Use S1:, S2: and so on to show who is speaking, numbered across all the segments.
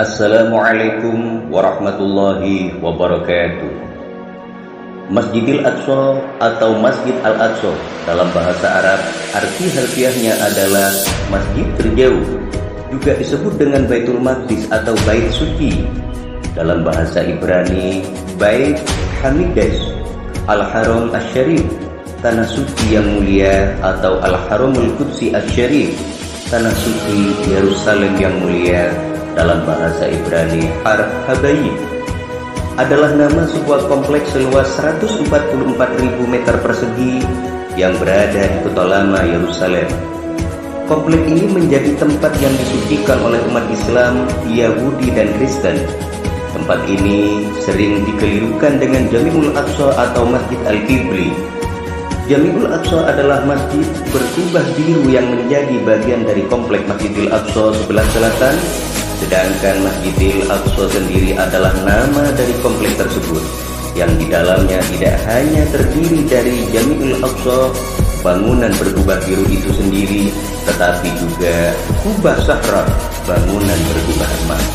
S1: Assalamualaikum warahmatullahi wabarakatuh. Masjidil Aqsa atau Masjid Al-Aqsa dalam bahasa Arab arti harfiahnya adalah masjid terjauh, juga disebut dengan Baitul Maqdis atau Bait Suci. Dalam bahasa Ibrani, Bait Hamidas, Al-Haram Asy-Syarif, tanah suci yang mulia, atau Al-Haramul Qudsi Asy-Syarif, tanah suci Yerusalem yang mulia. Dalam bahasa Ibrani, Har-Habayib adalah nama sebuah kompleks seluas 144.000 meter persegi yang berada di kota lama Yerusalem. Kompleks ini menjadi tempat yang disucikan oleh umat Islam, Yahudi, dan Kristen. Tempat ini sering dikelirukan dengan Jami'ul Aqsa atau Masjid Al-Qibli. Jami'ul Aqsa adalah masjid berkubah biru yang menjadi bagian dari kompleks Masjidil Aqsa sebelah selatan. Sedangkan Masjidil Aqsa sendiri adalah nama dari kompleks tersebut, yang di dalamnya tidak hanya terdiri dari Jami'ul Aqsa, bangunan berkubah biru itu sendiri, tetapi juga kubah Sahra, bangunan berkubah emas.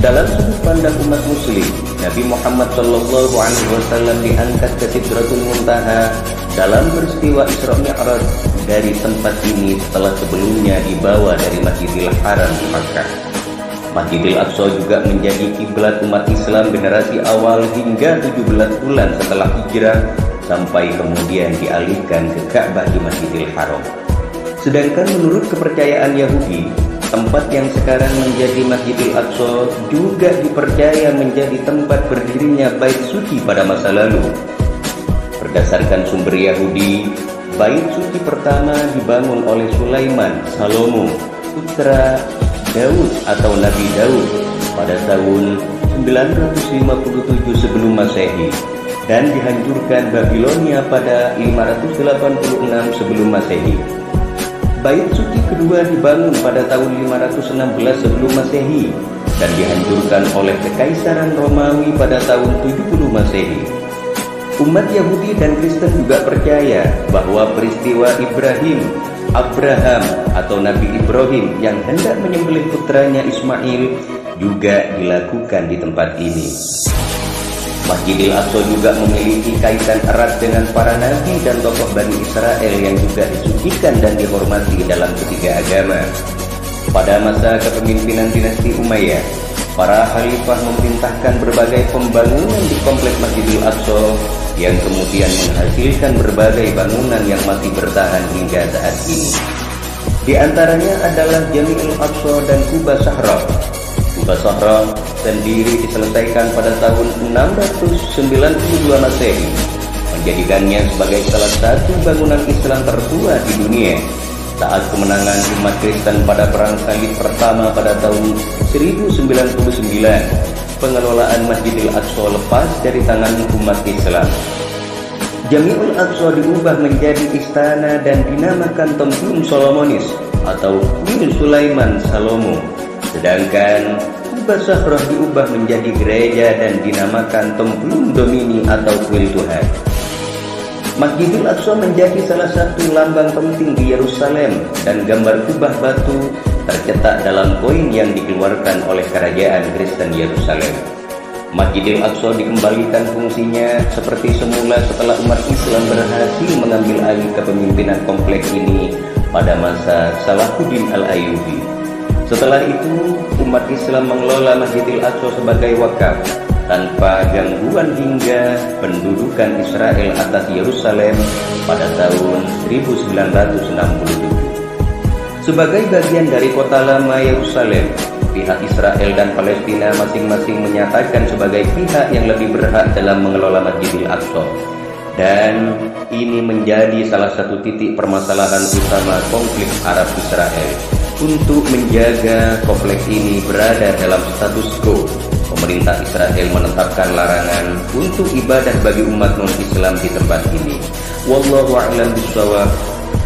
S1: Dalam sudut pandang umat muslim, Nabi Muhammad SAW diangkat ke Sidratul Muntaha dalam peristiwa Isra Mi'raj dari tempat ini setelah sebelumnya dibawa dari Masjidil Haram di Makkah. Masjidil Aqsa juga menjadi kiblat umat Islam generasi awal hingga 17 bulan setelah hijrah, sampai kemudian dialihkan ke Ka'bah di Masjidil Haram. Sedangkan menurut kepercayaan Yahudi, tempat yang sekarang menjadi Masjidil Aqsa juga dipercaya menjadi tempat berdirinya Bait Suci pada masa lalu. Berdasarkan sumber Yahudi, Bait Suci pertama dibangun oleh Sulaiman Salomo, putra Daud atau Nabi Daud, pada tahun 957 sebelum Masehi, dan dihancurkan Babilonia pada 586 sebelum Masehi. Bait Suci kedua dibangun pada tahun 516 sebelum Masehi dan dihancurkan oleh Kekaisaran Romawi pada tahun 70 Masehi. Umat Yahudi dan Kristen juga percaya bahwa peristiwa Abraham atau Nabi Ibrahim yang hendak menyembelih putranya Ismail juga dilakukan di tempat ini. Masjidil Aqsa juga memiliki kaitan erat dengan para nabi dan tokoh Bani Israel yang juga disucikan dan dihormati dalam ketiga agama. Pada masa kepemimpinan dinasti Umayyah, para khalifah memerintahkan berbagai pembangunan di kompleks Masjidil Aqsa yang kemudian menghasilkan berbagai bangunan yang masih bertahan hingga saat ini. Di antaranya adalah Jami'ul Aqsa dan Kubah Sahra. Kubah Sahra sendiri diselesaikan pada tahun 692 Masehi, menjadikannya sebagai salah satu bangunan Islam tertua di dunia. Saat kemenangan umat Kristen pada Perang Salib pertama pada tahun 1099, pengelolaan Masjidil Aqsa lepas dari tangan umat Islam. Jami'ul Aqsa diubah menjadi istana dan dinamakan Templum Solomonis atau Kuil Sulaiman Salomo. Sedangkan Kubah Sahra diubah menjadi gereja dan dinamakan Templum Domini atau Kuil Tuhan. Masjidil Aqsa menjadi salah satu lambang penting di Yerusalem dan gambar kubah batu tercetak dalam koin yang dikeluarkan oleh kerajaan Kristen Yerusalem. Masjidil Aqsa dikembalikan fungsinya seperti semula setelah umat Islam berhasil mengambil alih kepemimpinan kompleks ini pada masa Salahuddin Al-Ayyubi. Setelah itu, umat Islam mengelola Masjidil Aqsa sebagai wakaf tanpa gangguan hingga pendudukan Israel atas Yerusalem pada tahun 1967. Sebagai bagian dari kota lama Yerusalem, pihak Israel dan Palestina masing-masing menyatakan sebagai pihak yang lebih berhak dalam mengelola Masjidil Aqsa. Dan ini menjadi salah satu titik permasalahan utama konflik Arab-Israel. Untuk menjaga kompleks ini berada dalam status quo, pemerintah Israel menetapkan larangan untuk ibadah bagi umat non-Islam di tempat ini. Wallahu a'lam bishawab.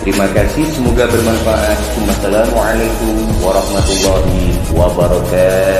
S1: Terima kasih, semoga bermanfaat. Wassalamualaikum warahmatullahi wabarakatuh.